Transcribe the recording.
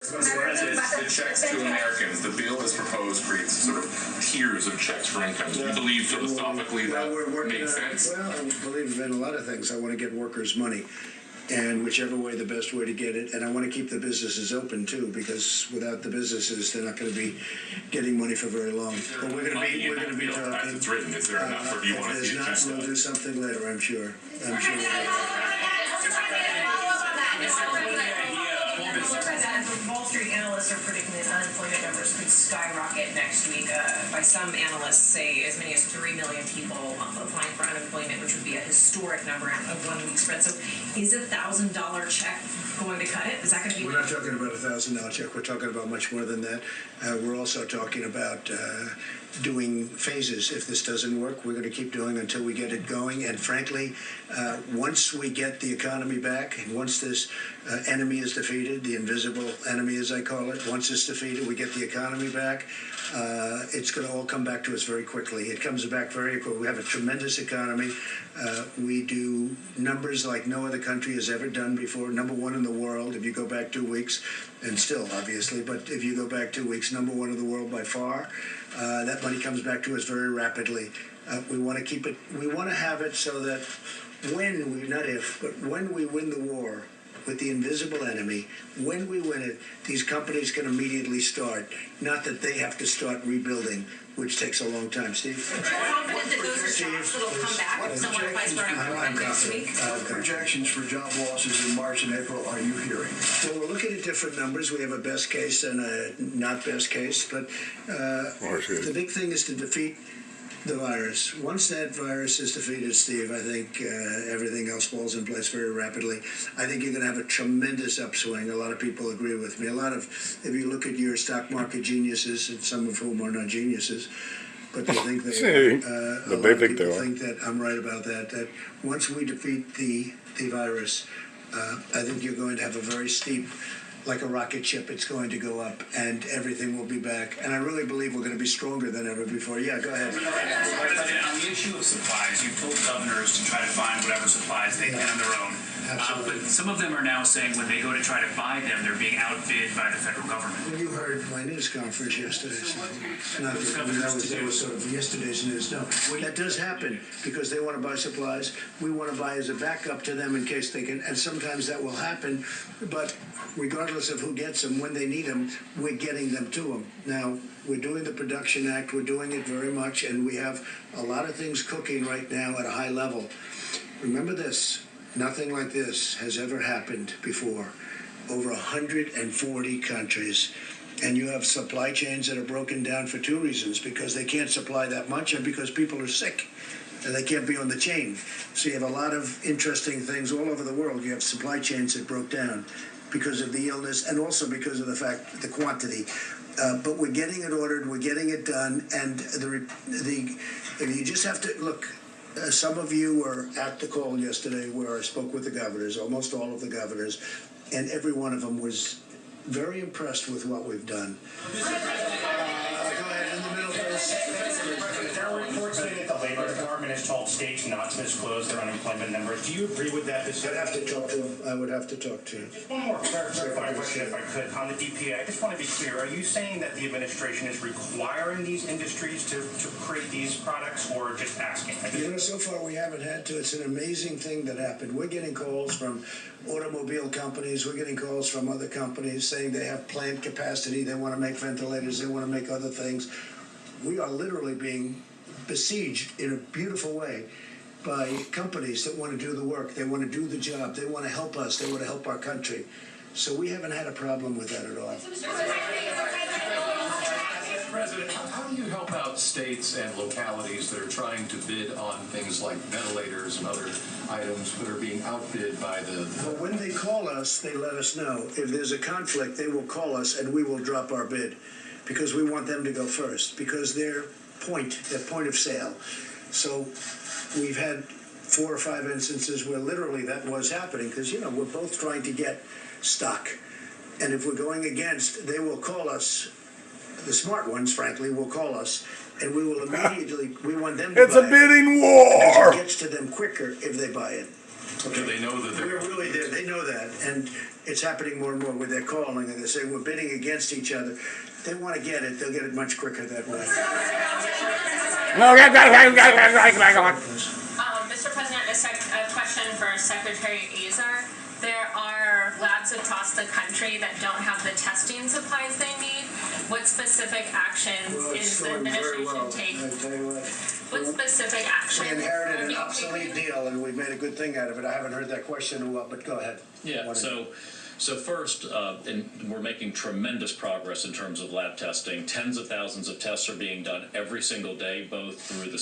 The checks to Americans, the bill as proposed creates sort of tiers of checks for income. Do you believe philosophically that makes sense? Well, I believe in a lot of things. I want to get workers' money, and whichever way, the best way to get it. And I want to keep the businesses open too, because without the businesses, they're not going to be getting money for very long. But we're going to be talking. As it's written, is there enough, or do you want to see it juiced up? We'll do something later, I'm sure. I'm sure. Wall Street analysts are predicting that unemployment numbers could skyrocket next week. By some analysts, say as many as 3 million people applying for unemployment, which would be a historic number in a 1 week spread. So, is $1,000 check going to cut it? Is that going to be? We're not talking about $1,000 check. We're talking about much more than that. We're also talking about doing phases. If this doesn't work, we're going to keep doing until we get it going. And frankly, once we get the economy back, and once this enemy is defeated, the invisible enemy, as I call it, once it's defeated, we get the economy back. It's going to all come back to us very quickly. It comes back very quickly. We have a tremendous economy. We do numbers like no other country has ever done before. Number one in the world, if you go back 2 weeks, and still, obviously, but if you go back 2 weeks, number one in the world by far. That money comes back to us very rapidly. We want to keep it, we want to have it so that when we, not if, but when we win the war with the invisible enemy, when we win it, these companies can immediately start. Not that they have to start rebuilding, which takes a long time. Steve? Confident that those jobs will come back if someone applies for unemployment next week? What projections for job losses in March and April are you hearing? Well, we're looking at different numbers. We have a best case and a not best case, but the big thing is to defeat the virus. Once that virus is defeated, Steve, I think everything else falls in place very rapidly. I think you're going to have a tremendous upswing. A lot of people agree with me. If you look at your stock market geniuses, and some of whom are not geniuses, but they think they are. A lot of people think that I'm right about that, that once we defeat the virus, I think you're going to have a very steep, like a rocket ship, it's going to go up, and everything will be back. And I really believe we're going to be stronger than ever before. Yeah, go ahead. President, on the issue of supplies, you've told governors to try to find whatever supplies they can on their own. But some of them are now saying when they go to try to buy them, they're being outbid by the federal government. Well, you heard my news conference yesterday. So that was sort of yesterday's news. No, that does happen because they want to buy supplies. We want to buy as a backup to them in case they can. And sometimes that will happen. But regardless of who gets them, when they need them, we're getting them to them. Now, we're doing the Production Act. We're doing it very much. And we have a lot of things cooking right now at a high level. Remember this. Nothing like this has ever happened before. Over 140 countries. And you have supply chains that are broken down for two reasons. Because they can't supply that much and because people are sick. And they can't be on the chain. So you have a lot of interesting things all over the world. You have supply chains that broke down because of the illness and also because of the fact, the quantity. But we're getting it ordered, we're getting it done, and you just have to, look, some of you were at the call yesterday where I spoke with the governors, almost all of the governors, and every one of them was very impressed with what we've done. Go ahead, in the middle, please. There are reports saying that the Labor Department has told states not to disclose their unemployment numbers. Do you agree with that? I'd have to talk to him. I would have to talk to him. Just one more clarifying question, if I could, on the DPA. I just want to be clear. Are you saying that the administration is requiring these industries to create these products, or just asking? You know, so far we haven't had to. It's an amazing thing that happened. We're getting calls from automobile companies. We're getting calls from other companies saying they have plant capacity. They want to make ventilators. They want to make other things. We are literally being besieged in a beautiful way by companies that want to do the work. They want to do the job. They want to help us. They want to help our country. So we haven't had a problem with that at all. President, how do you help out states and localities that are trying to bid on things like ventilators and other items that are being outbid by the... Well, when they call us, they let us know. If there's a conflict, they will call us and we will drop our bid because we want them to go first because their point of sale. So we've had 4 or 5 instances where literally that was happening because, you know, we're both trying to get stock. And if we're going against, they will call us. The smart ones, frankly, will call us, and we will immediately, we want them to buy it. It's a bidding war! It gets to them quicker if they buy it. Do they know that We're they're? really there, they know that, and it's happening more and more where they're calling and they're saying, we're bidding against each other. They want to get it, they'll get it much quicker that way. Mr. President, a question for Secretary Azar. There are labs across the country that don't have the testing supplies they need. What specific actions Well, it's is the going very administration well, taking? I tell you what. What specific actions? We inherited are an being obsolete taken? deal and we made a good thing out of it. I haven't heard that question in a while, but go ahead. Yeah, What is it? so first, we're making tremendous progress in terms of lab testing. Tens of thousands of tests are being done every single day, both through the